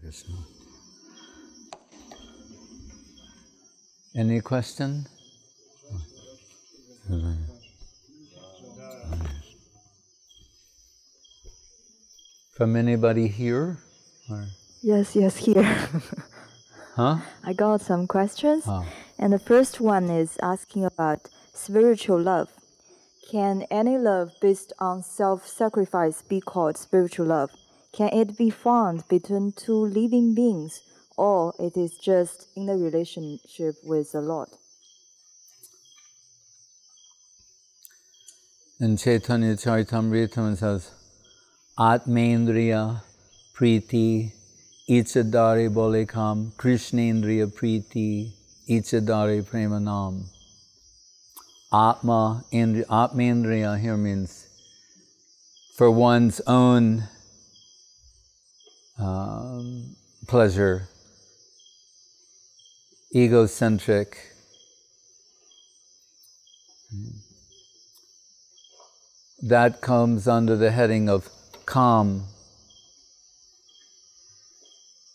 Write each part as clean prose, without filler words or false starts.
Krishna. Any question? From anybody here? Or? Yes, here. Huh? I got some questions. Oh. And the first one is asking about spiritual love. Can any love based on self-sacrifice be called spiritual love? Can it be found between two living beings, or it is just in the relationship with the Lord? In Chaitanya Charitamrita it says, Atmendriya Priti Ichadari Bolekam Krishnendriya Priti Ichadari Premanam. Atmendriya here means for one's own pleasure, egocentric. That comes under the heading of Kam.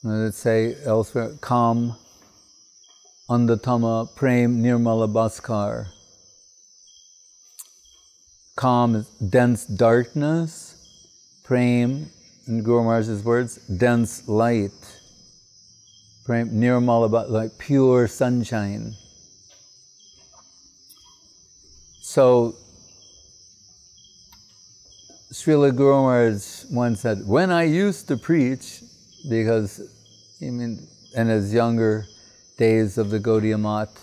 Let's say elsewhere, Kam, Andatama, Prem, Nirmala Bhaskar. Kam is dense darkness, Prem, in Guru Maharaj's words, dense light. Prem, Nirmala, like pure sunshine. So, Srila Guru Maharaj once said, when I used to preach, because in his younger days of the Gaudiya Math,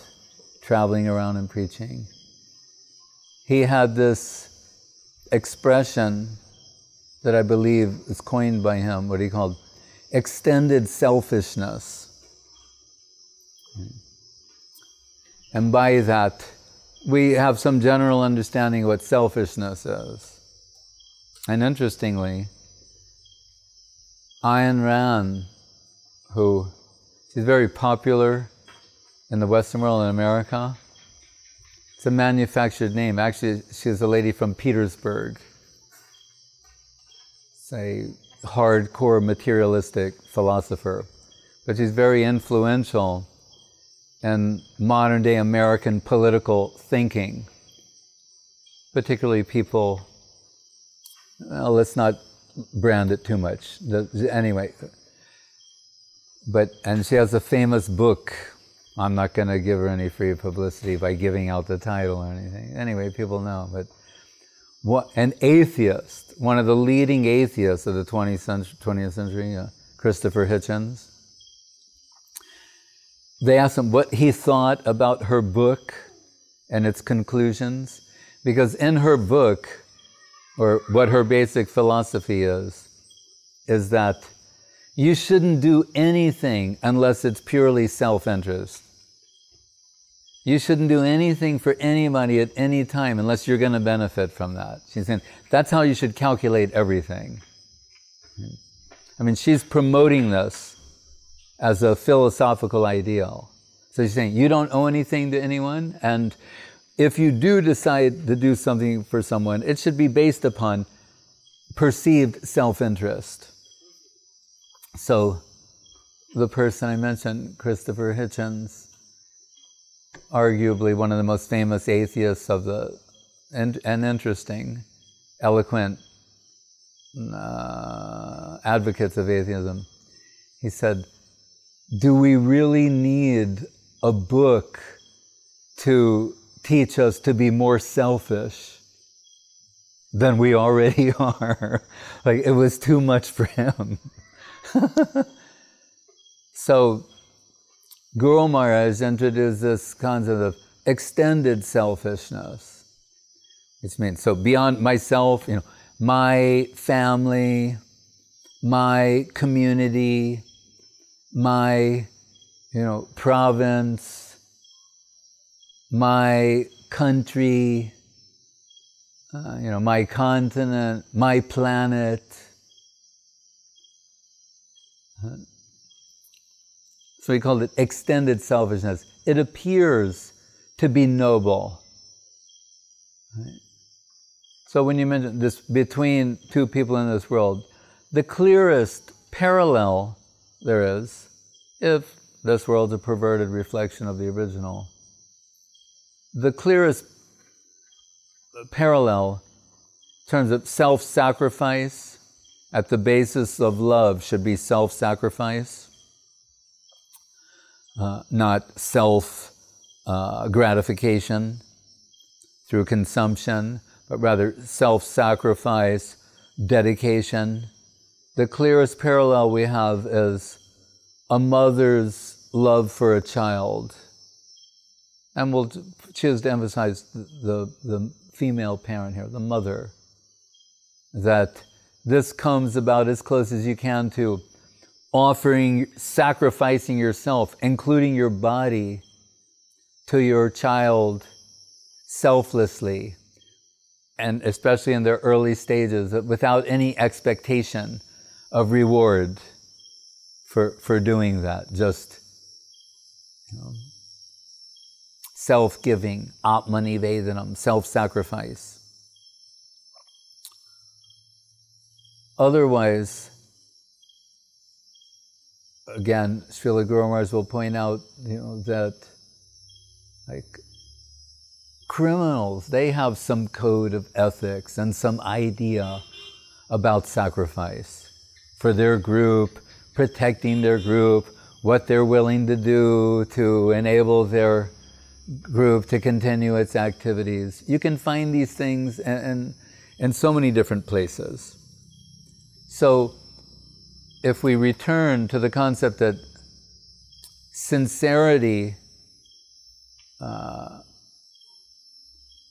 traveling around and preaching, he had this expression that I believe is coined by him, what he called extended selfishness. And by that, we have some general understanding of what selfishness is. And interestingly, Ayn Rand, she's very popular in the Western world, in America. It's a manufactured name. Actually, she's a lady from Petersburg. It's a hardcore materialistic philosopher. But she's very influential in modern day American political thinking. Particularly people, well, let's not brand it too much. Anyway, and she has a famous book. I'm not going to give her any free publicity by giving out the title or anything. Anyway, people know. But an atheist, one of the leading atheists of the 20th century, Christopher Hitchens, they asked him what he thought about her book and its conclusions, because in her book, or what her basic philosophy is that you shouldn't do anything unless it's purely self-interest. You shouldn't do anything for anybody at any time unless you're going to benefit from that. She's saying that's how you should calculate everything. I mean, she's promoting this as a philosophical ideal. So she's saying you don't owe anything to anyone, and if you do decide to do something for someone, it should be based upon perceived self-interest. So, the person I mentioned, Christopher Hitchens, arguably one of the most famous atheists of and interesting, eloquent advocates of atheism, he said, do we really need a book to teach us to be more selfish than we already are? Like, it was too much for him. So, Guru Maharaj introduced this concept of extended selfishness. Which means, so beyond myself, my family, my community, my, province, my country, my continent, my planet. So he called it extended selfishness. It appears to be noble. Right? So when you mention this between two people in this world, the clearest parallel there is, if this world's a perverted reflection of the original. The clearest parallel in terms of self-sacrifice, at the basis of love should be self-sacrifice, not self-gratification through consumption, but rather self-sacrifice, dedication. The clearest parallel we have is a mother's love for a child. And we'll choose to emphasize the female parent here, the mother. That this comes about as close as you can to offering, sacrificing yourself, including your body, to your child selflessly, and especially in their early stages, without any expectation of reward for doing that. Just, self-giving, atmanivedanam, self-sacrifice. Otherwise, again, Srila Guru Maharaj will point out, that like criminals, they have some code of ethics and some idea about sacrifice for their group, protecting their group, what they're willing to do to enable their group to continue its activities. You can find these things in so many different places. So, if we return to the concept that sincerity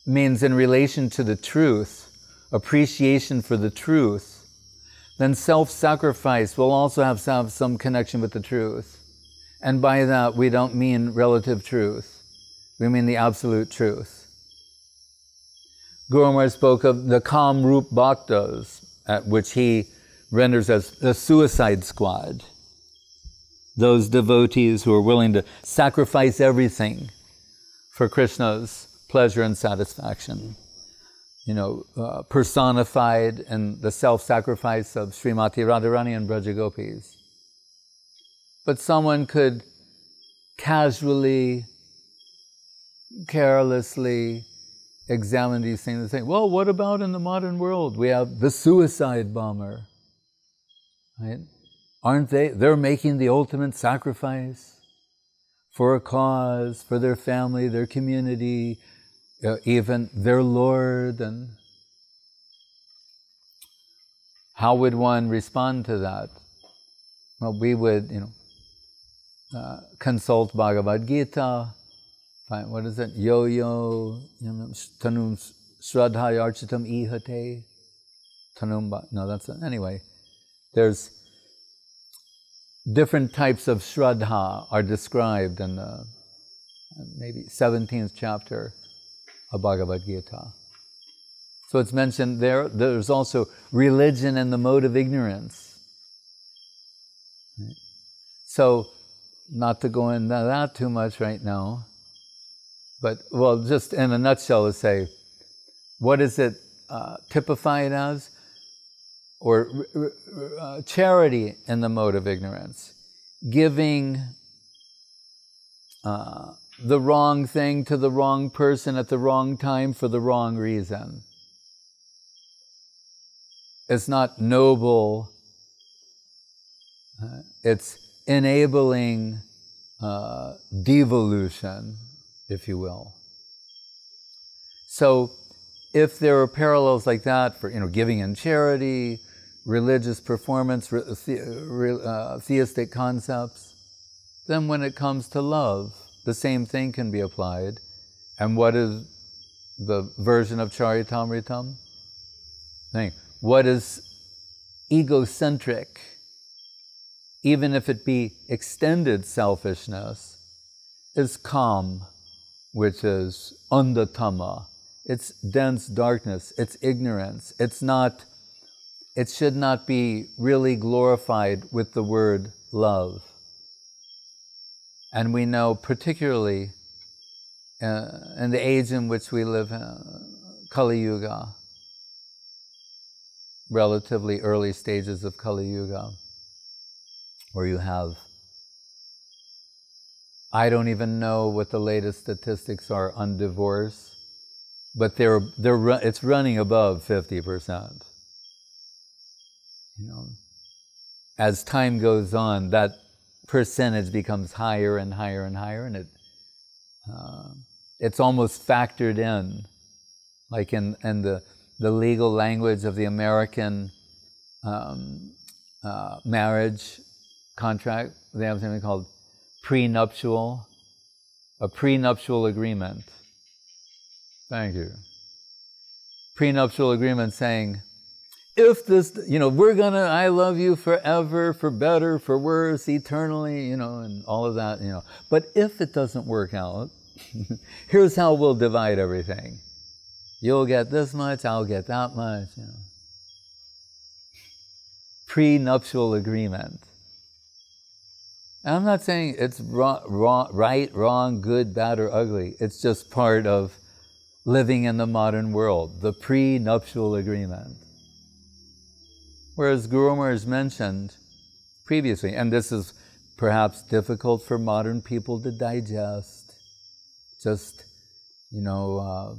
means in relation to the truth, appreciation for the truth, then self-sacrifice will also have some connection with the truth. And by that, we don't mean relative truth. We mean the absolute truth. Guru Maharaj spoke of the Kamrup Bhaktas, at which he renders as the suicide squad. Those devotees who are willing to sacrifice everything for Krishna's pleasure and satisfaction. Personified in the self-sacrifice of Srimati Radharani and Braja Gopis. But someone could casually, carelessly examine these things and say, well, what about in the modern world? We have the suicide bomber. Right? Aren't they? They're making the ultimate sacrifice for a cause, for their family, their community, even their Lord. And how would one respond to that? Well, we would, consult Bhagavad Gita. What is it? Yo-yo, tanum shraddhayarchitam ihate. Tanum, no, that's it. Anyway. There's different types of shraddha are described in the maybe 17th chapter of Bhagavad Gita. So it's mentioned there's also religion and the mode of ignorance. Right? So, not to go into that too much right now, but, well, just in a nutshell to say, what is it typified as? Or charity in the mode of ignorance, giving the wrong thing to the wrong person at the wrong time for the wrong reason. It's not noble, it's enabling devolution, if you will. So, if there are parallels like that for giving in charity, religious performance, theistic concepts, then when it comes to love, the same thing can be applied. And what is the version of Charitamritam? What is egocentric, even if it be extended selfishness, is kam, which is andatama. It's dense darkness, it's ignorance. It should not be really glorified with the word love. And we know particularly in the age in which we live in, Kali Yuga, relatively early stages of Kali Yuga, where you have, I don't even know what the latest statistics are on divorce, but it's running above 50%. You know, as time goes on, that percentage becomes higher and higher and higher, and it's almost factored in, like in the legal language of the American marriage contract. They have something called a prenuptial agreement. Thank you. Prenuptial agreement saying, if this, you know, I love you forever, for better, for worse, eternally, you know, and all of that, you know. But if it doesn't work out, here's how we'll divide everything. You'll get this much, I'll get that much, you know. Prenuptial agreement. And I'm not saying it's right, wrong, good, bad, or ugly. It's just part of living in the modern world, the prenuptial agreement. Whereas Guru Maharaj mentioned previously, and this is perhaps difficult for modern people to digest, just, you know,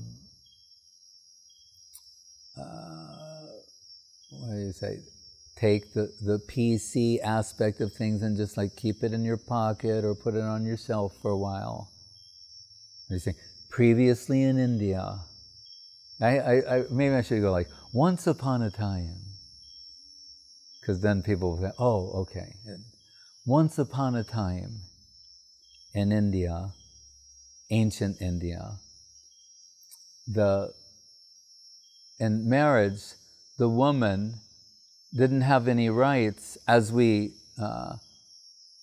what do you say? Take the PC aspect of things and just like keep it in your pocket or put it on your shelf for a while. You say, previously in India, maybe I should go like, once upon a time, because then people will say, oh, okay. Once upon a time in India, ancient India, in marriage, the woman didn't have any rights as we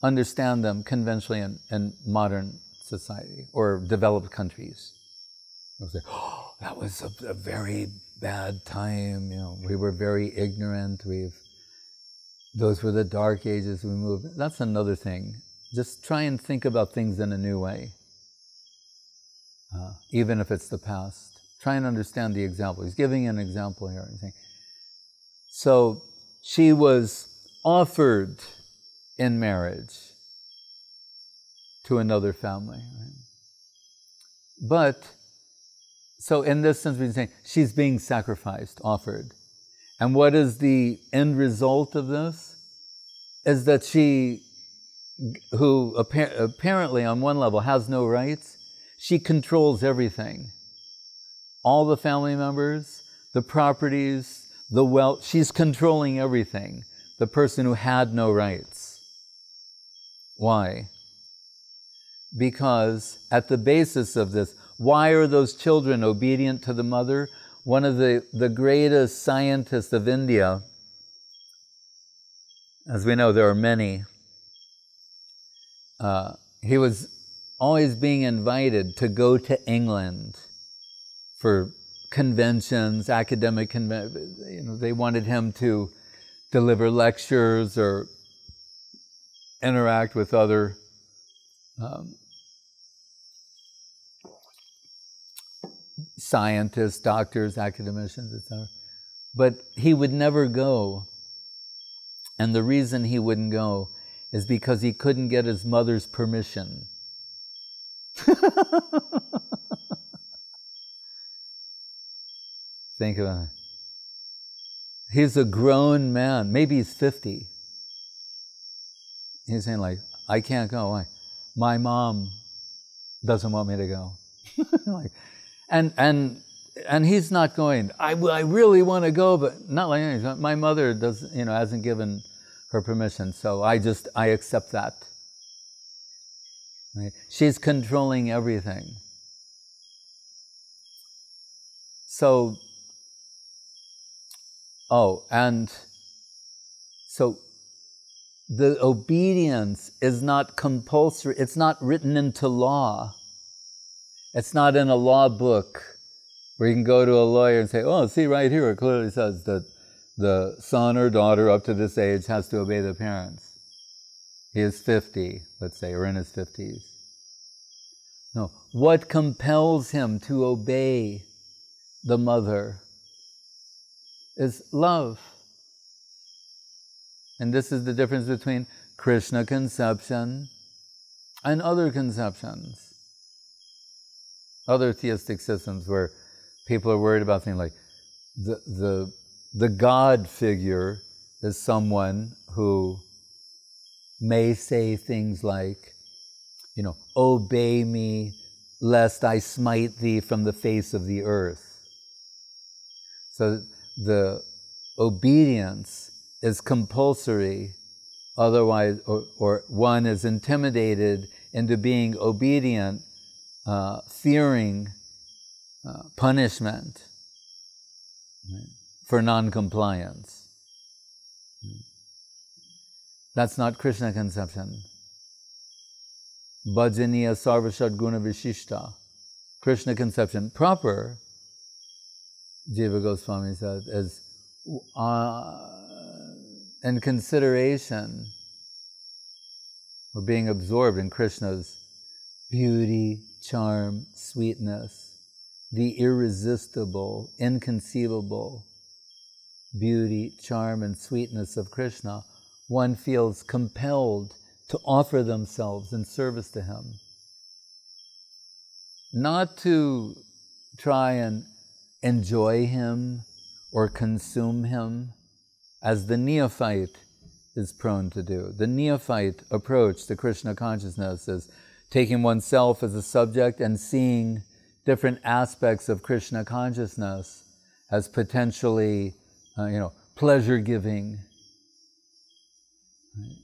understand them conventionally in modern society or developed countries. They'll say, oh, that was a very bad time, you know, we were very ignorant, those were the dark ages we moved. That's another thing. Just try and think about things in a new way, even if it's the past. Try and understand the example. He's giving an example here. So she was offered in marriage to another family. Right? But, so in this sense, we're saying she's being sacrificed, offered. And what is the end result of this? Is that she, who apparently on one level has no rights, she controls everything. All the family members, the properties, the wealth, she's controlling everything. The person who had no rights. Why? Because at the basis of this, why are those children obedient to the mother? One of the greatest scientists of India, as we know there are many, he was always being invited to go to England for conventions, academic conventions. You know, they wanted him to deliver lectures or interact with other scientists, doctors, academicians, etc. But he would never go. And the reason he wouldn't go is because he couldn't get his mother's permission. Think about it. He's a grown man. Maybe he's 50. He's saying like, I can't go. Why? My mom doesn't want me to go. Like, and he's not going, I really want to go, but not like anything. My mother hasn't given her permission, so I accept that. Right? She's controlling everything. So, and so the obedience is not compulsory, it's not written into law. It's not in a law book where you can go to a lawyer and say, oh, see right here, it clearly says that the son or daughter up to this age has to obey the parents. He is 50, let's say, or in his 50s. No, what compels him to obey the mother is love. And this is the difference between Krishna conception and other conceptions. Other theistic systems where people are worried about things like the God figure is someone who may say things like, obey me lest I smite thee from the face of the earth. So the obedience is compulsory, otherwise, or one is intimidated into being obedient, fearing punishment, right, for non-compliance. That's not Krishna conception. Bhajaniya sarvashad guna vishishta. Krishna conception proper, Jiva Goswami said, is in consideration or being absorbed in Krishna's beauty, charm, sweetness, the irresistible, inconceivable beauty, charm, and sweetness of Krishna, one feels compelled to offer themselves in service to him. Not to try and enjoy him or consume him, as the neophyte is prone to do. The neophyte approach to Krishna consciousness is taking oneself as a subject and seeing different aspects of Krishna consciousness as potentially, pleasure-giving. Right?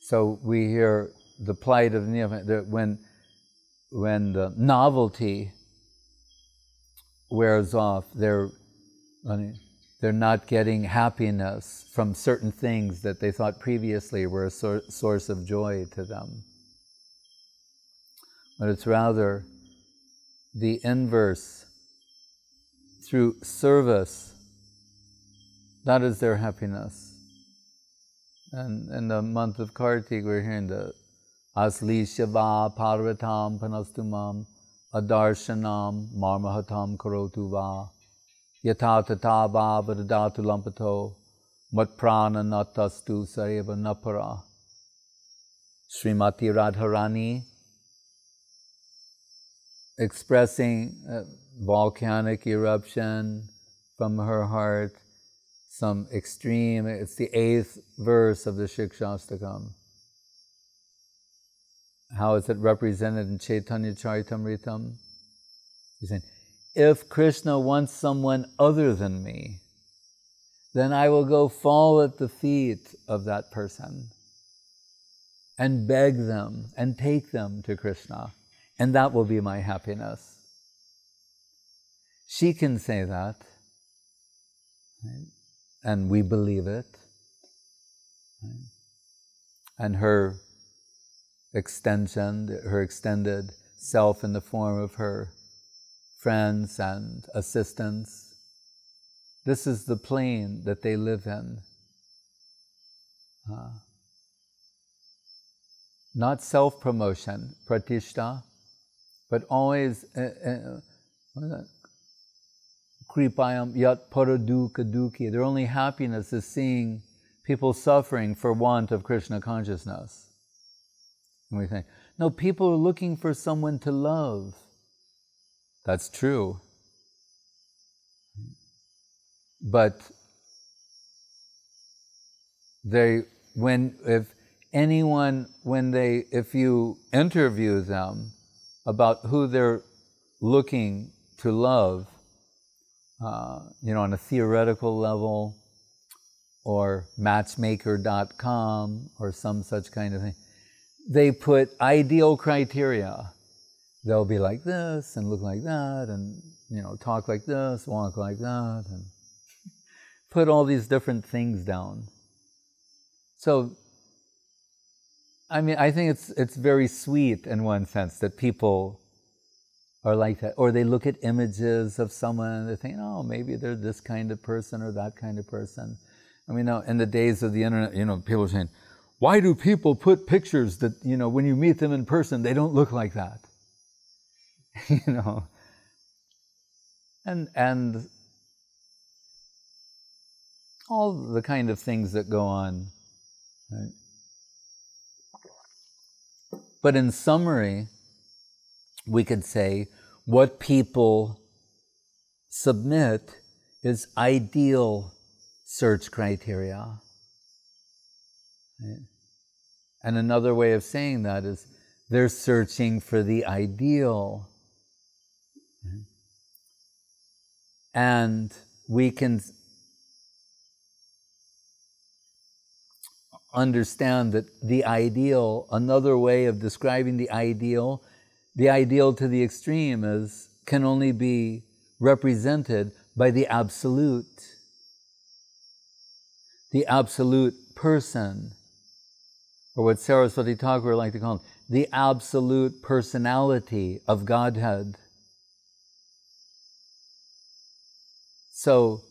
So we hear the plight of the neophyte, that when the novelty wears off, they're not getting happiness from certain things that they thought previously were a source of joy to them. But it's rather the inverse. Through service, that is their happiness. And in the month of Kartik, we're hearing the Asli Shiva Parvatam Panastumam Adarshanam Marmahatam Karotu Va Yata Tata Va Vadadatu Lampato Mat Prana Natastu Sareva Napara. Srimati Radharani expressing volcanic eruption from her heart, some extreme, it's the 8th verse of the Shikshastakam. How is it represented in Chaitanya Charitamritam? He's saying, if Krishna wants someone other than me, then I will go fall at the feet of that person and beg them and take them to Krishna, and that will be my happiness. She can say that, right? And we believe it. Right? And her extended self in the form of her friends and assistants. This is the plane that they live in. Not self-promotion, pratishta, but always kripayam yat paraduka duki. Their only happiness is seeing people suffering for want of Krishna consciousness. And we think, no, people are looking for someone to love. That's true. But if you interview them about who they're looking to love, on a theoretical level, or matchmaker.com, or some such kind of thing, they put ideal criteria. They'll be like this, and look like that, and talk like this, walk like that, and put all these different things down. So, I think it's very sweet in one sense that people are like that. Or they look at images of someone and they think, oh, maybe they're this kind of person or that kind of person. In the days of the internet, people are saying, why do people put pictures that, when you meet them in person, they don't look like that? And all the kind of things that go on Right? But in summary, we could say what people submit is ideal search criteria. Right? And another way of saying that is they're searching for the ideal. Right? And we can understand that the ideal, another way of describing the ideal to the extreme can only be represented by the absolute person, or what Saraswati Thakur liked to call him, the absolute personality of Godhead. So,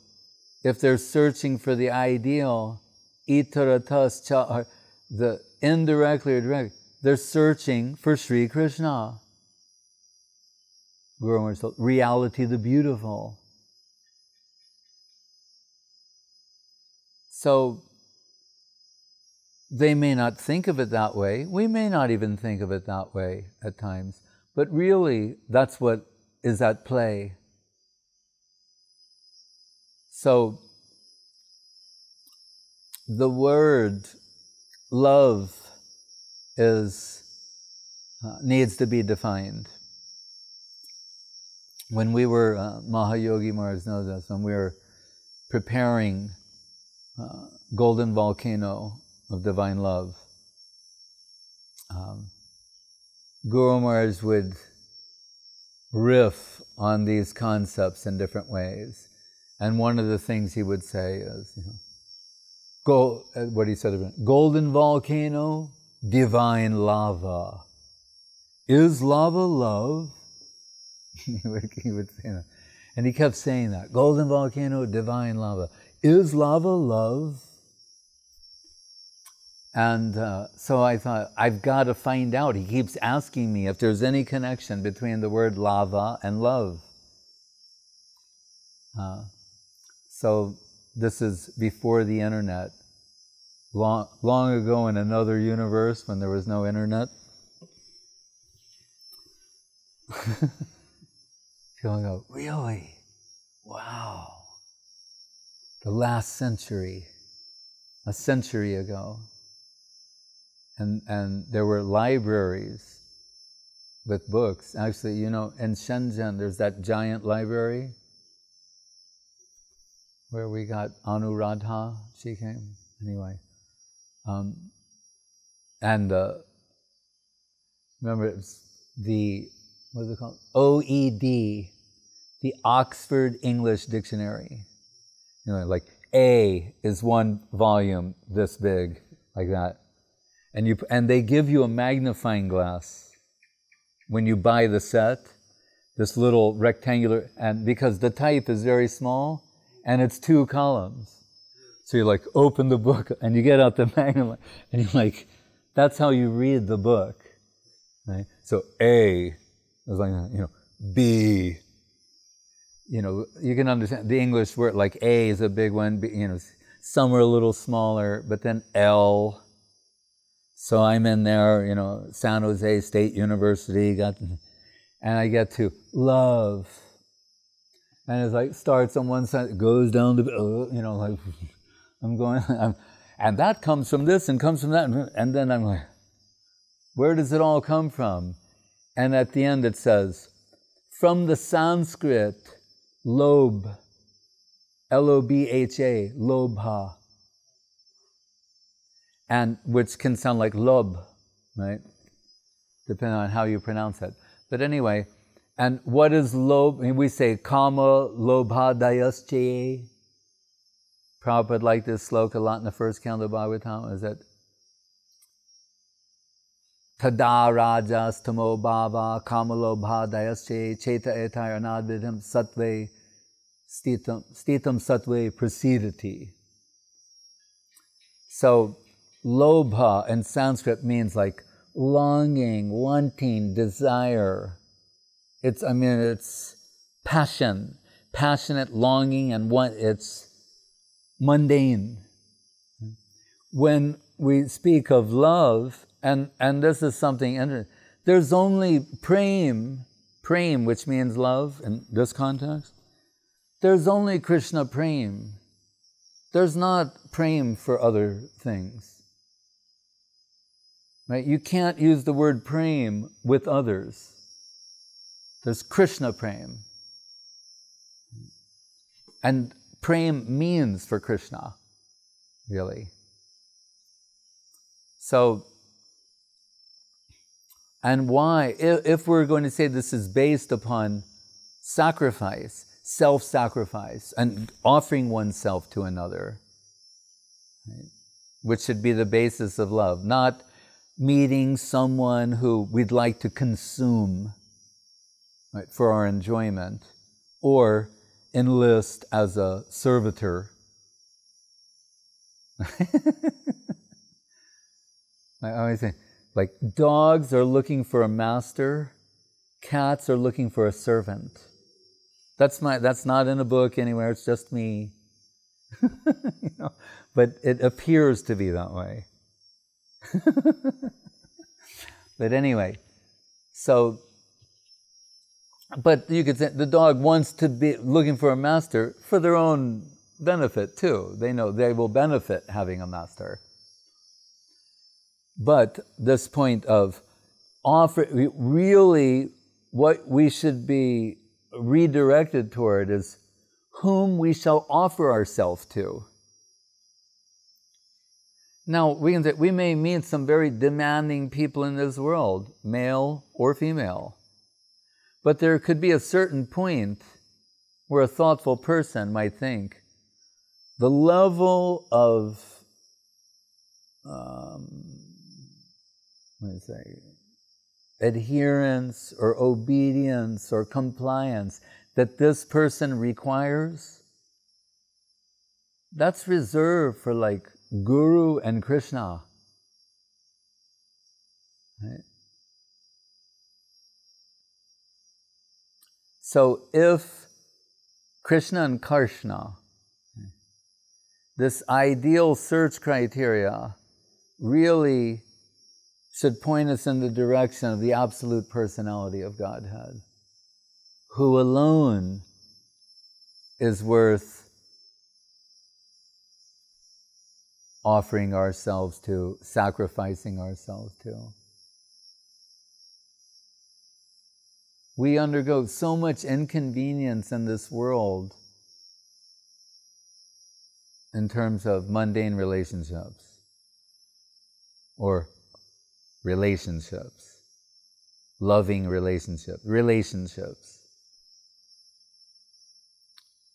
if they're searching for the ideal, itaratas cha, the indirectly or directly, they're searching for Sri Krishna. Guru Maharaj told, reality the beautiful. So, they may not think of it that way. We may not even think of it that way at times. But really, that's what is at play. So, the word love needs to be defined. When we were, Mahayogi Maharaj knows us, when we were preparing Golden Volcano of Divine Love, Guru Maharaj would riff on these concepts in different ways. And one of the things he would say is, what he said, Golden Volcano, divine lava. Is lava love? he would say that. And he kept saying that. Golden Volcano, divine lava. Is lava love? And so I thought, I've got to find out. He keeps asking me if there's any connection between the word lava and love. So this is before the internet. Long ago in another universe when there was no internet. People go, really? Wow. The last century, a century ago. And there were libraries with books. Actually, in Shenzhen, there's that giant library where we got Anuradha, she came, anyway. Remember, it was what is it called? OED, the Oxford English Dictionary. Like A is one volume this big, like that. And they give you a magnifying glass when you buy the set, this little rectangular, and because the type is very small, and it's 2 columns. So you open the book and you get out the magnifying, and you're that's how you read the book. Right? So A is like that, B, you can understand the English word, A is a big one, B, some are a little smaller, but then L. So I'm in there, San Jose State University, and I get to love. And it's starts on one side, goes down to, I'm going, and that comes from this and comes from that, and then I'm like, where does it all come from? And at the end it says, from the Sanskrit, lobe, L-O-B-H-A, lobha, and which can sound like lob, right? Depending on how you pronounce it. But anyway, and what is lob? We say kama lobha dayasche. Prabhupada liked this sloka a lot in the first canto of Bhagavatam. Is it tada rajas tamo bhava kama lobha dayasche cheta etaya anadvidam satve stitam satve prasidati. So lobha in Sanskrit means longing, wanting, desire. It's passion, passionate longing, and it's mundane. When we speak of love, and this is something interesting, there's only prem, which means love in this context. There's only Krishna prem. There's not prem for other things. Right? You can't use the word prem with others. There's Krishna prem. And prem means for Krishna, really. So, and why? If we're going to say this is based upon sacrifice, self-sacrifice, and offering oneself to another, right, which should be the basis of love, not meeting someone who we'd like to consume, right, for our enjoyment, or enlist as a servitor. I always say, like, dogs are looking for a master, cats are looking for a servant. That's not in a book anywhere, it's just me. You know? But it appears to be that way. But anyway, so, but you could say the dog wants to be looking for a master for their own benefit too. They know they will benefit having a master. But this point of really what we should be redirected toward is whom we shall offer ourselves to. Now, we can say we may meet some very demanding people in this world, male or female, but there could be a certain point where a thoughtful person might think the level of adherence or obedience or compliance that this person requires, that's reserved for like Guru and Krishna. Right? So if Krishna and Karshna, this ideal search criteria, really should point us in the direction of the absolute personality of Godhead, who alone is worth offering ourselves to, sacrificing ourselves to. We undergo so much inconvenience in this world in terms of mundane relationships, or relationships, loving relationships.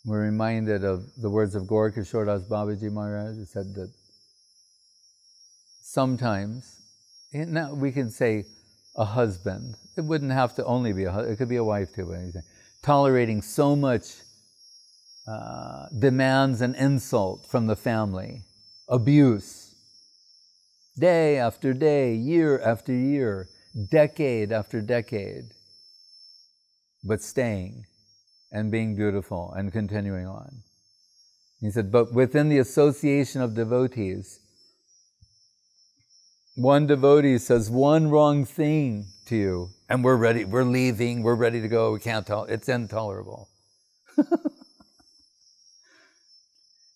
We're reminded of the words of Gaur Kishore Das Babaji Maharaj, who said that sometimes, now we can say a husband, it wouldn't have to only be a husband, it could be a wife too, but anything, tolerating so much demands and insult from the family, abuse, day after day, year after year, decade after decade, but staying and being beautiful and continuing on. He said, but within the association of devotees, one devotee says one wrong thing to you, and we're ready, we're leaving, we're ready to go, we can't tell, it's intolerable.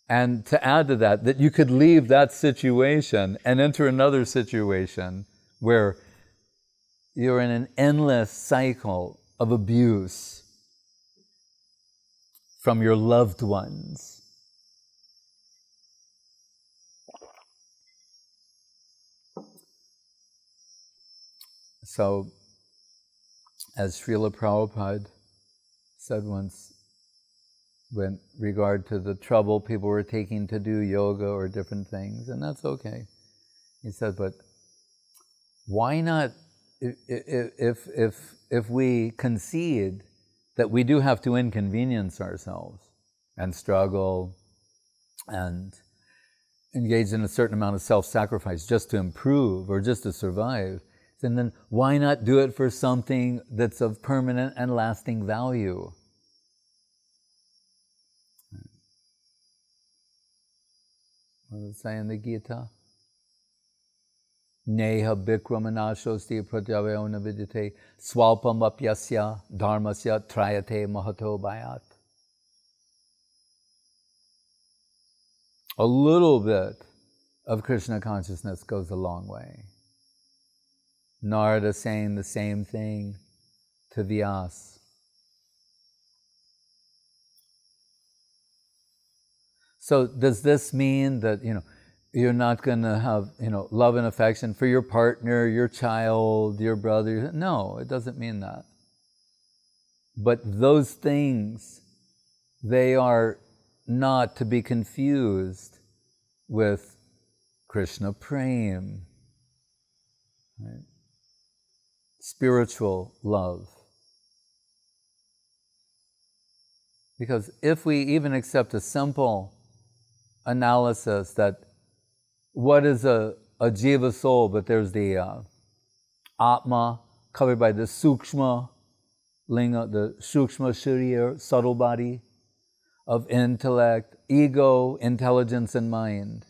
And to add to that, that you could leave that situation and enter another situation where you're in an endless cycle of abuse from your loved ones. So, as Srila Prabhupada said once, with regard to the trouble people were taking to do yoga or different things, and that's okay. He said, but why not, if we concede that we do have to inconvenience ourselves and struggle and engage in a certain amount of self-sacrifice just to improve or just to survive, then why not do it for something that's of permanent and lasting value? What does it say in the Gita? Neha bikramanashosti pratyavayona vidite swalpamapyasya dharmasya trayate mahato bayat. A little bit of Krishna consciousness goes a long way. Narada saying the same thing to Vyas. So does this mean that, you're not going to have, love and affection for your partner, your child, your brother? No, it doesn't mean that. But those things, they are not to be confused with Krishna Prem, right? Spiritual love. Because if we even accept a simple analysis that what is a jiva soul, but there's the atma covered by the sukshma linga, the sukshma sharira, subtle body of intellect, ego, intelligence, and mind.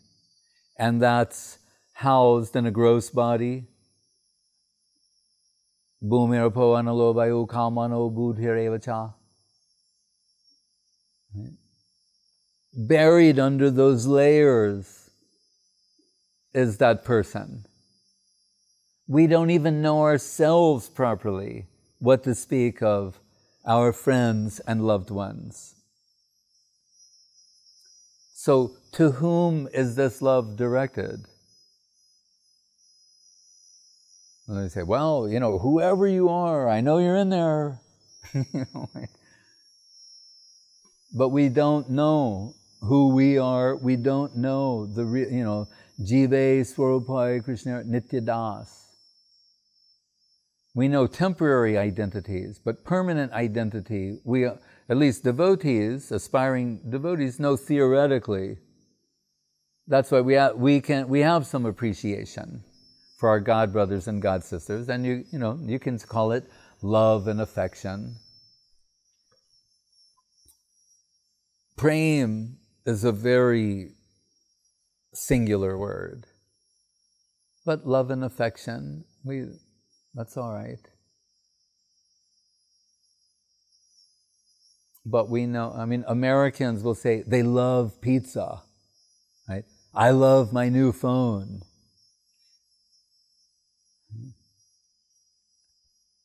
And that's housed in a gross body. Bhumirapo analobayu kamano buddhirevacha. Buried under those layers is that person. We don't even know ourselves properly, what to speak of our friends and loved ones. So, to whom is this love directed? And they say, well, whoever you are, I know you're in there. But we don't know who we are. We don't know the real, Jive Swarupai Krishna Nityadas. We know temporary identities, but permanent identity, at least devotees, aspiring devotees, know theoretically. That's why we have some appreciation for our God brothers and God sisters, and you can call it love and affection. Prem is a very singular word, but love and affection, that's all right. But we know, Americans will say they love pizza, right? I love my new phone.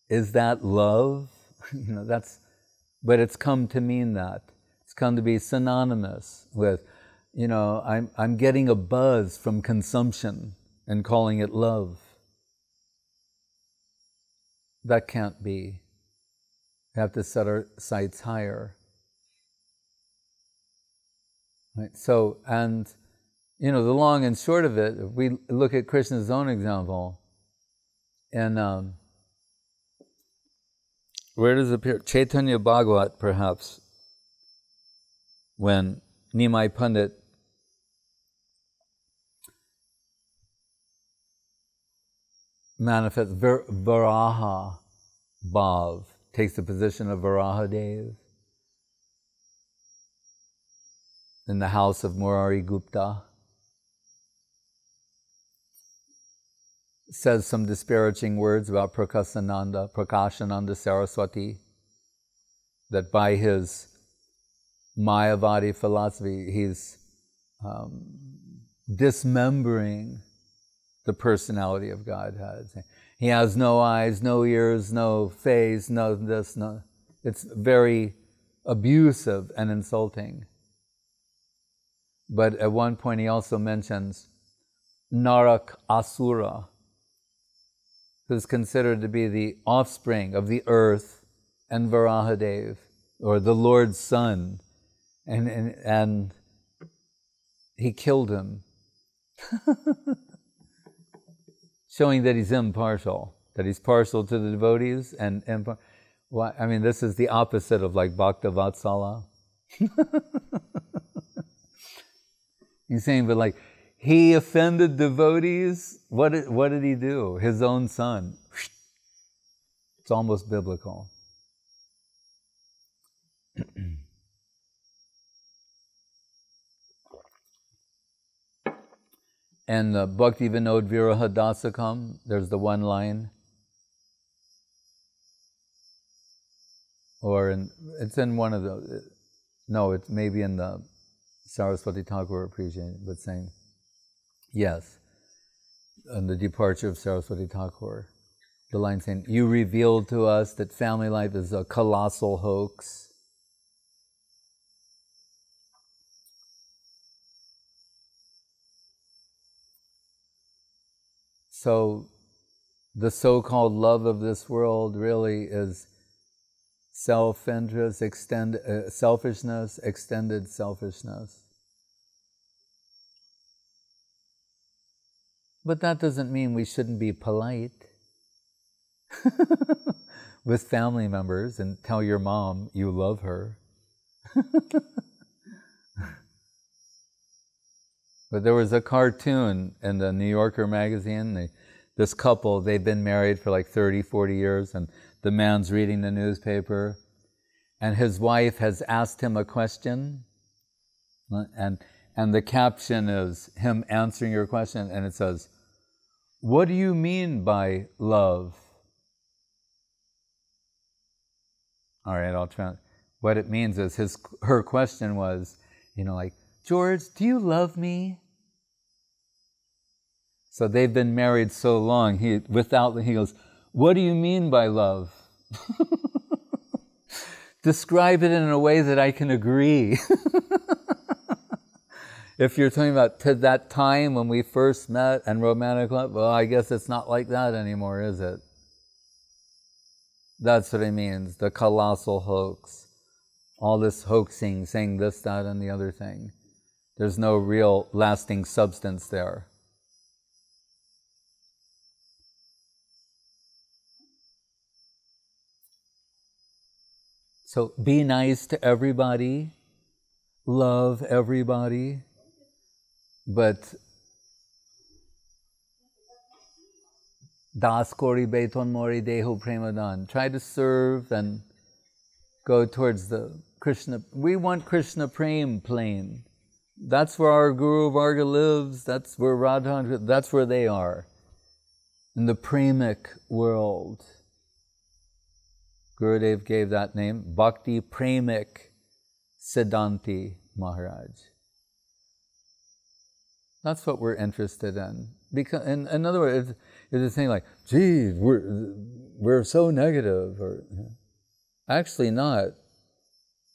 Is that love? But it's come to mean that. It's come to be synonymous with, I'm getting a buzz from consumption and calling it love. That can't be. We have to set our sights higher. Right? So, and, the long and short of it, if we look at Krishna's own example, and where does it appear? Chaitanya Bhagavat, perhaps, when Nimai Pandit manifests Varaha Bhav, takes the position of Varahadev in the house of Murari Gupta, says some disparaging words about Prakashananda Saraswati, that by his Mayavadi philosophy, he's dismembering the personality of Godhead. He has no eyes, no ears, no face, no this, no. It's very abusive and insulting. But at one point he also mentions Narak Asura, who's considered to be the offspring of the earth and Varahadev, or the Lord's son, and he killed him, showing that he's impartial, that he's partial to the devotees, and this is the opposite of like Bhakta Vatsala. He's saying, but like, he offended devotees. What did he do? His own son. It's almost biblical. And Bhakti Vinod Viraha Dasakam, there's the one line. Or it's in one of the, no, it's maybe in the Saraswati Thakur appreciation, but saying, yes, and the departure of Saraswati Thakur. The line saying, you revealed to us that family life is a colossal hoax. So the so-called love of this world really is self-interest, selfishness, extended selfishness. But that doesn't mean we shouldn't be polite with family members and tell your mom you love her. But there was a cartoon in the New Yorker magazine. This couple, they've been married for like 30, 40 years, and the man's reading the newspaper, and his wife has asked him a question, and the caption is him answering your question, and it says, "What do you mean by love?" All right, I'll try. What it means is her question was, like, "George, do you love me?" So they've been married so long, he goes, "What do you mean by love?" Describe it in a way that I can agree. If you're talking about to that time when we first met and romantic love, well, I guess it's not like that anymore, is it? That's what it means, the colossal hoax. All this hoaxing, saying this, that, and the other thing. There's no real lasting substance there. So be nice to everybody, love everybody, but das kori beton mori deho premadan. Try to serve and go towards the Krishna. We want Krishna Prem plane. That's where our Guru Varga lives. That's where Radha, that's where they are. In the Premic world. Gurudev gave that name, Bhakti Premic Siddhanti Maharaj. That's what we're interested in. Because, in other words, it's a thing like, gee, we're so negative. Or, actually not.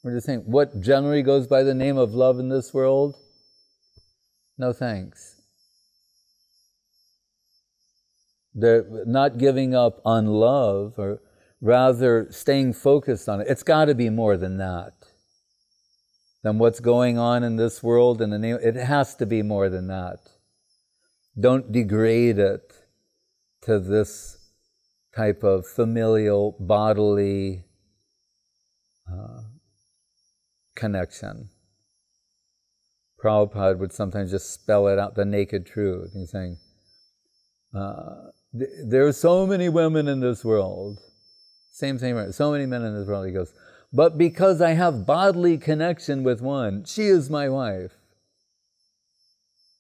We're just saying, what generally goes by the name of love in this world? No thanks. They're not giving up on love, or rather staying focused on it. It's got to be more than that. Than what's going on in this world in the name. It has to be more than that. Don't degrade it to this type of familial, bodily connection. Prabhupada would sometimes just spell it out, the naked truth. He's saying, there are so many women in this world. Same thing, so many men in this world. He goes, but because I have bodily connection with one, she is my wife.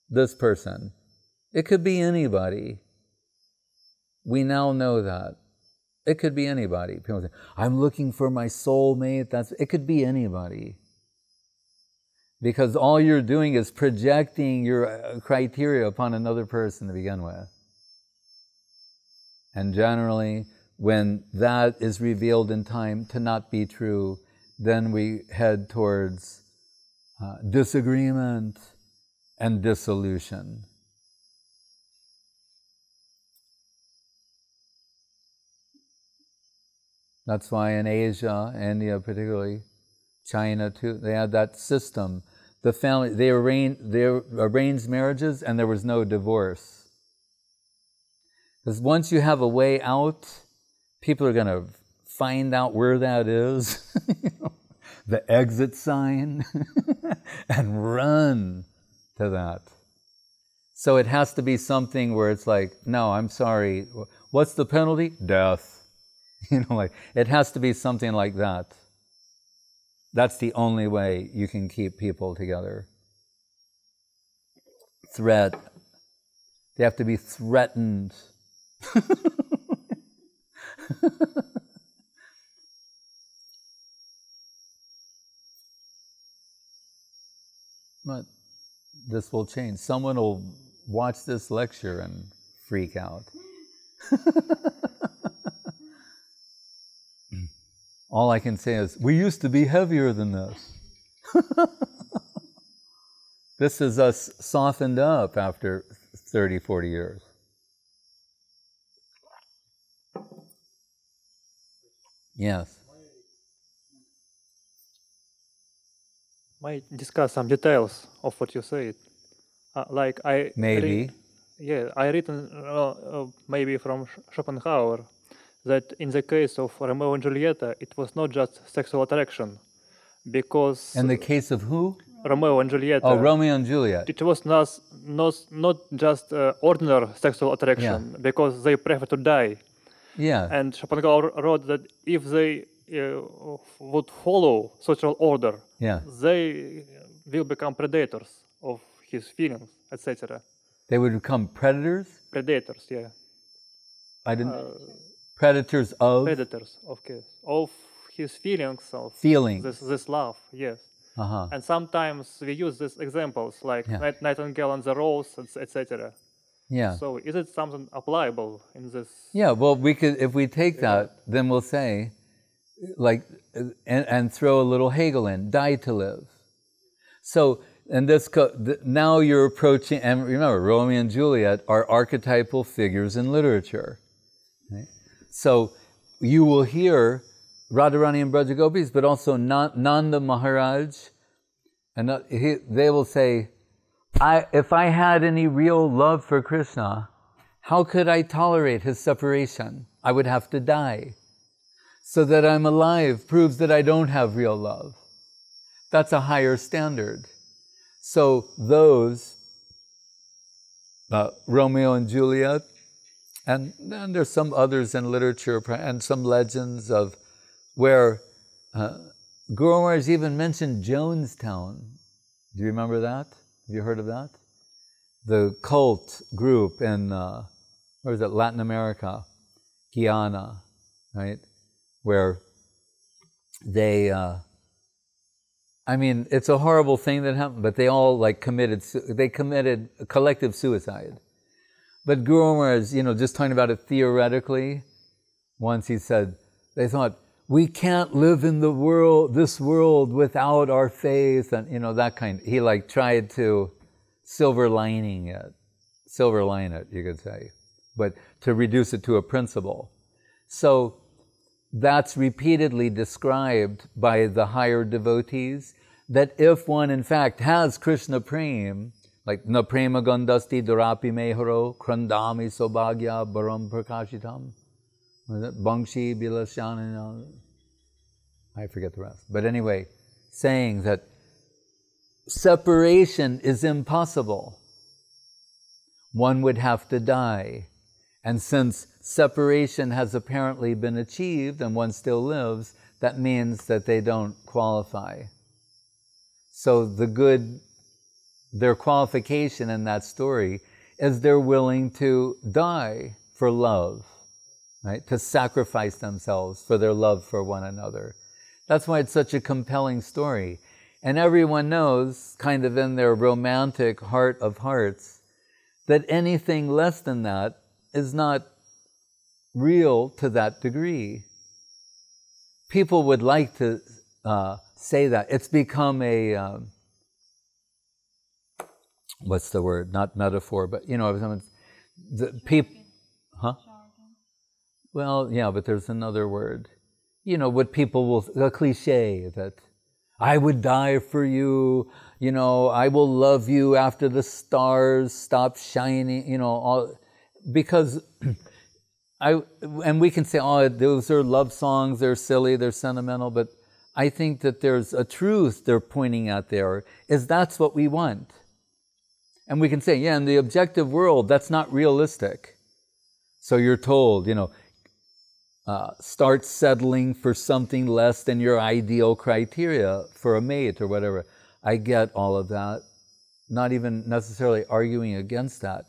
This person. It could be anybody. We now that. It could be anybody. People say, I'm looking for my soulmate. It could be anybody. Because all you're doing is projecting your criteria upon another person to begin with. And generally, when that is revealed in time to not be true, then we head towards disagreement and dissolution. That's why in Asia, India particularly, China too, they had that system. The family, they arranged marriages and there was no divorce. Because once you have a way out, people are going to find out where that is, the exit sign, and run to that. So it has to be something where it's like, no, I'm sorry, what's the penalty? Death. It has to be something like that. That's the only way you can keep people together. Threat They have to be threatened. But this will change. Someone will watch this lecture and freak out. All I can say is, we used to be heavier than this. This is us softened up after 30, 40 years. Yes. Might discuss some details of what you said. Like I Maybe. I written maybe from Schopenhauer that in the case of Romeo and Julieta, it was not just sexual attraction, because In the case of who? Romeo and Julieta. Oh, Romeo and Juliet. It was not just ordinary sexual attraction, because they prefer to die. Yeah. And Schopenhauer wrote that if they would follow social order, they will become predators of his feelings, etc. They would become predators? Predators, yeah. I didn't... predators of? Predators, okay. Of his feelings, of feelings. This love, yes. Uh-huh. And sometimes we use these examples, like Nightingale and the Rose, etc. Yeah. So is it something applicable in this? Yeah, well, we could, if we take that, then we'll say, like, and throw a little Hegel in, die to live. So, and this, now you're approaching, and remember, Romeo and Juliet are archetypal figures in literature. Right? So, you will hear Radharani and Brajagopis, but also Nanda Maharaj, and they will say, if I had any real love for Krishna, how could I tolerate his separation? I would have to die. So that I'm alive proves that I don't have real love. That's a higher standard. So those, Romeo and Juliet, and then there's some others in literature, and some legends of where Guru Maharaj even mentioned Jonestown. Do you remember that? Have you heard of that? The cult group in, where is it, Latin America, Guyana, right? Where they, I mean, it's a horrible thing that happened, but they all like committed collective suicide. But Guru Maharaj, just talking about it theoretically, once he said, they thought, we can't live in this world without our faith, and that kind. He like tried to silver line it, you could say, but to reduce it to a principle. So that's repeatedly described by the higher devotees, that if one in fact has Krishna prem, like na prema gandasti durapi meharo krandami sobhagya baram prakashitam, bangshi bilasyanana, I forget the rest. But anyway, saying that separation is impossible. One would have to die. And since separation has apparently been achieved and one still lives, that means that they don't qualify. So their qualification in that story is they're willing to die for love, right? To sacrifice themselves for their love for one another. That's why it's such a compelling story. And everyone knows, kind of in their romantic heart of hearts, that anything less than that is not real to that degree. People would like to say that. It's become a, what's the word? Not metaphor, but people, huh? Well, yeah, but there's another word. What people will, a cliche that, I would die for you, I will love you after the stars stop shining, all, because and we can say, oh, those are love songs, they're silly, they're sentimental, but I think that there's a truth they're pointing at there, is that's what we want. And we can say, yeah, in the objective world, that's not realistic. So you're told, start settling for something less than your ideal criteria for a mate or whatever. I get all of that, not even necessarily arguing against that.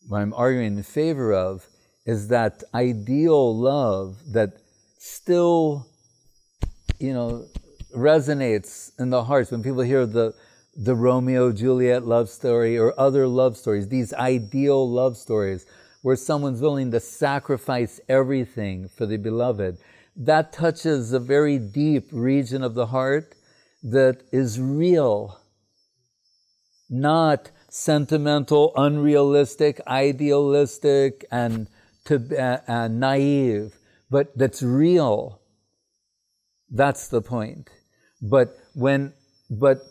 what I'm arguing in favor of is that ideal love that still, resonates in the hearts when people hear the Romeo-Juliet love story or other love stories, these ideal love stories where someone's willing to sacrifice everything for the beloved. That touches a very deep region of the heart that is real, not sentimental, unrealistic, idealistic, and naive, but that's real. That's the point. But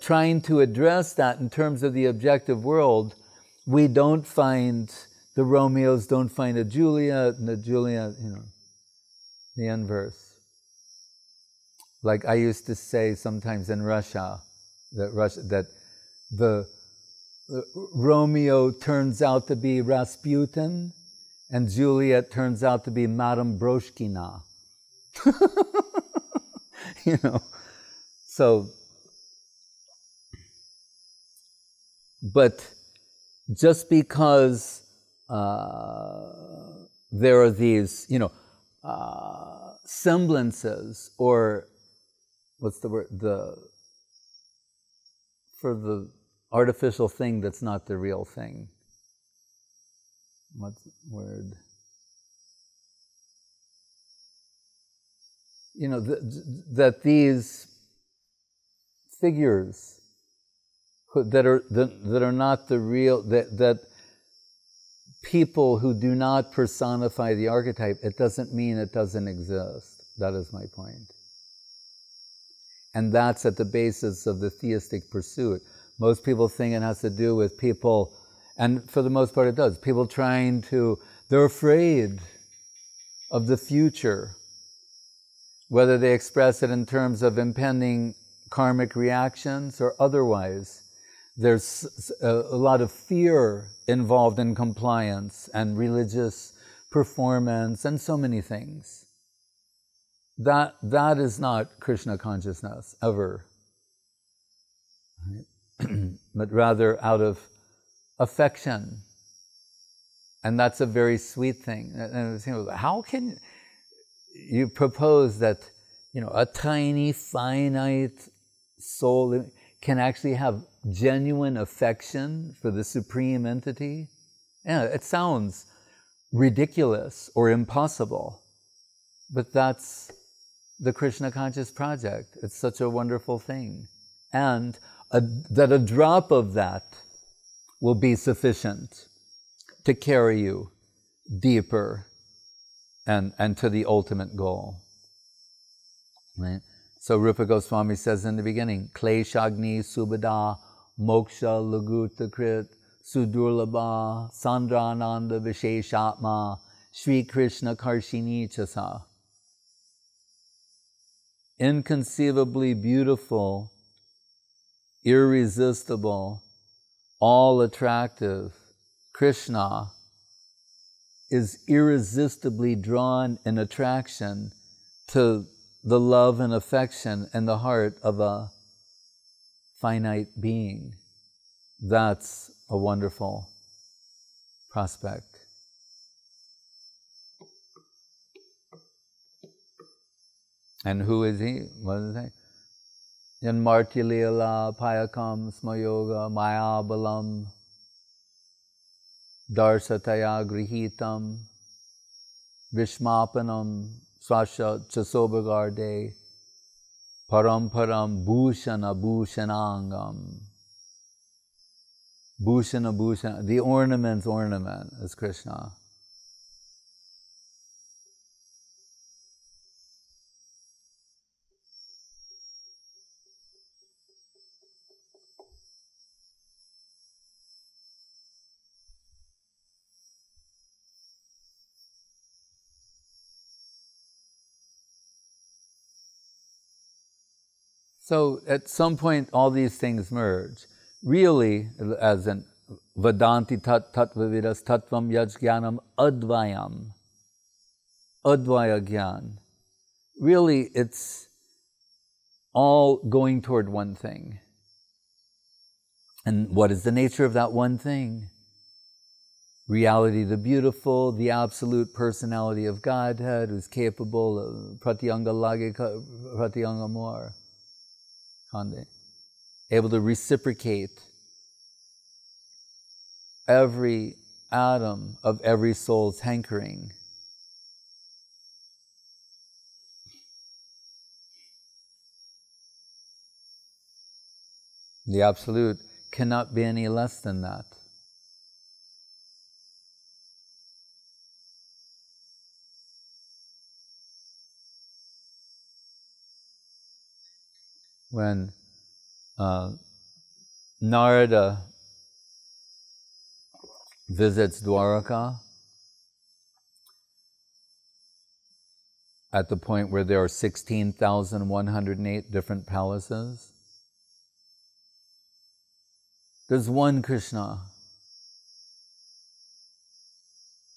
trying to address that in terms of the objective world, we don't find the Romeos, don't find a Juliet, and the Juliet, the inverse. Like I used to say sometimes in Russia, that the Romeo turns out to be Rasputin, and Juliet turns out to be Madame Broshkina. So, but just because there are these, semblances, or what's the word, for the artificial thing that's not the real thing. What's the word? That these figures that are not the real, that people who do not personify the archetype, it doesn't mean it doesn't exist. That is my point. And that's at the basis of the theistic pursuit. Most people think it has to do with people, and for the most part it does, people they're afraid of the future, whether they express it in terms of impending karmic reactions or otherwise. There's a lot of fear involved in compliance and religious performance and so many things. That is not Krishna consciousness, ever. But rather out of affection. And that's a very sweet thing. And how can you propose that, a tiny, finite soul can actually have genuine affection for the supreme entity? Yeah, it sounds ridiculous or impossible, but that's the Krishna Conscious Project. It's such a wonderful thing. And that a drop of that will be sufficient to carry you deeper and to the ultimate goal. Right? So Rupa Goswami says in the beginning, Kleshagni subhada moksha laguta krit sudurlabha sandrananda visheshatma Sri Krishna karshini chasa. Inconceivably beautiful, irresistible, all attractive Krishna is irresistibly drawn in attraction to the love and affection in the heart of a finite being. That's a wonderful prospect. And who is he? What does it say? Yanmarti lila payakam smayoga maya balam darsataya grihitam vishmapanam swasha chasobagarde paramparam bhushana bhushanangam. Bhushana bhushana, the ornament's ornament is Krishna. So at some point all these things merge. Really, as in Vedanti tattvavidas tattvam yajnanam advayam, advaya gyan. Really, it's all going toward one thing. And what is the nature of that one thing? reality, the beautiful, the absolute personality of Godhead, who's capable of pratyanga lage pratyanga more, able to reciprocate every atom of every soul's hankering. The absolute cannot be any less than that. When Narada visits Dwaraka, at the point where there are 16,108 different palaces, there's one Krishna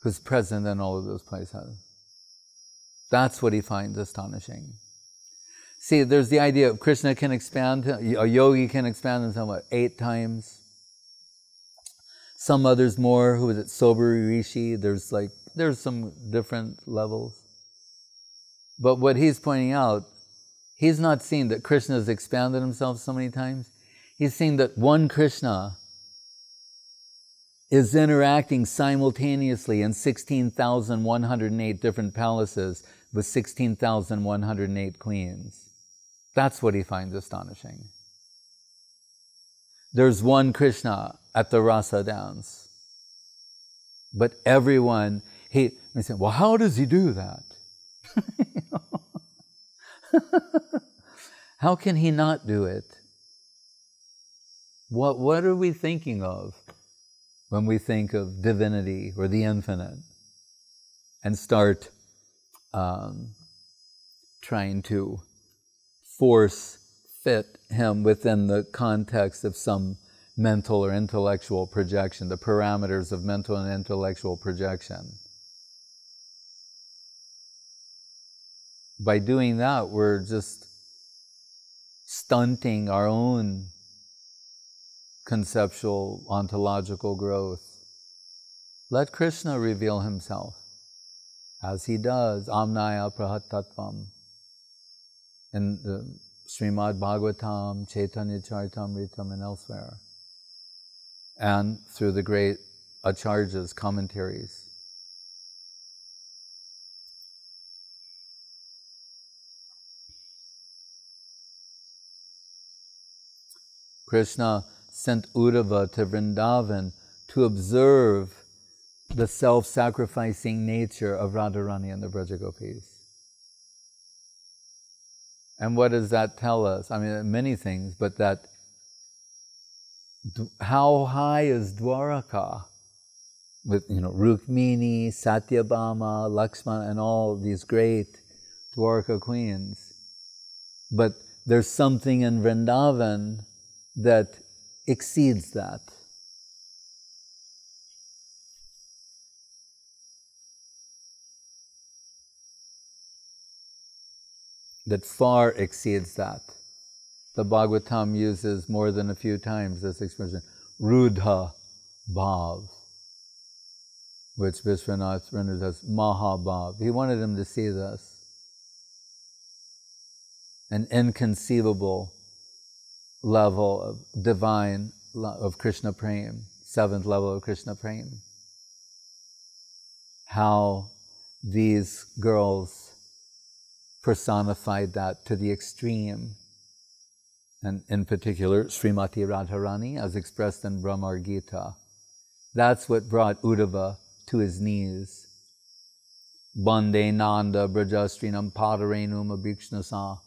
who's present in all of those places. That's what he finds astonishing. See, there's the idea of Krishna can expand, a yogi can expand himself, 8 times. Some others more, who is it, Sobari Rishi, there's some different levels. But what he's pointing out, he's not seeing that Krishna has expanded himself so many times. He's seeing that one Krishna is interacting simultaneously in 16,108 different palaces with 16,108 queens. That's what he finds astonishing. There's one Krishna at the Rasa dance. But everyone, he said, well, how does he do that? How can he not do it? What are we thinking of when we think of divinity or the infinite and start trying to force fit him within the context of some mental or intellectual projection, the parameters of mental and intellectual projection? By doing that, we're just stunting our own conceptual, ontological growth. Let Krishna reveal himself, as he does, Amnaya Prahatatvam, in the Srimad Bhagavatam, Chaitanya Charitamritam, and elsewhere, and through the great Acharya's commentaries. Krishna sent Uddhava to Vrindavan to observe the self-sacrificing nature of Radharani and the Brajagopis. And what does that tell us? I mean, many things, but that how high is Dwaraka with, Rukmini, Satyabhama, Lakshmana, and all these great Dwaraka queens. But there's something in Vrindavan that exceeds that. That far exceeds that. The Bhagavatam uses more than a few times this expression, Rudha Bhav, which Vishwanath renders as Mahabhav. He wanted him to see this. An inconceivable level of divine, of Krishna Prem, 7th level of Krishna Prem. How these girls personified that to the extreme. And in particular, Srimati Radharani, as expressed in Brahmar Gita. That's what brought Uddhava to his knees. Bande Nanda Brajastrinam Padarenum Abhikshnasa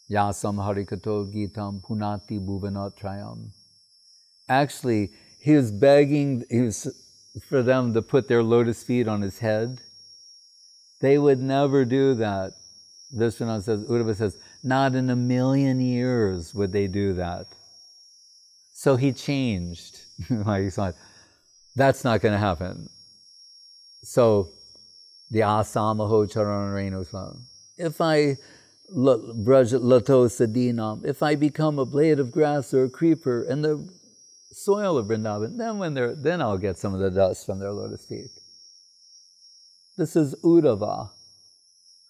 Yasam Harikato Gitam Punati Bhuvanatrayam. Actually, he was begging for them to put their lotus feet on his head. They would never do that. Vishwanath says, Uddhava says, not in a million years would they do that. So he changed. He thought, that's not going to happen. So, the Asamaho Charanareno song. If I Braj Lato Sadinam, if I become a blade of grass or a creeper, and the soil of Vrindavan, then I'll get some of the dust from their lotus feet. This is Uddhava,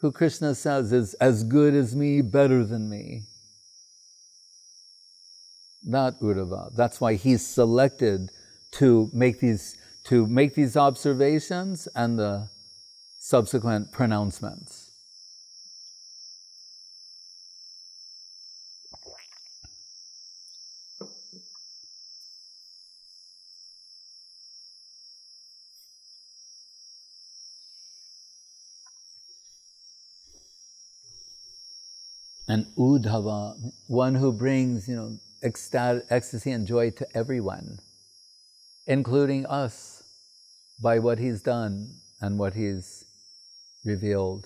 who Krishna says is as good as me, better than me. Not Uddhava. That's why he's selected to make these observations and the subsequent pronouncements. And Uddhava, one who brings, ecstasy and joy to everyone, including us, by what he's done and what he's revealed,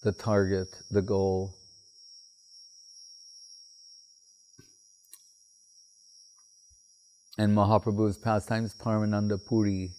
the target, the goal. And Mahaprabhu's pastimes, Paramananda Puri,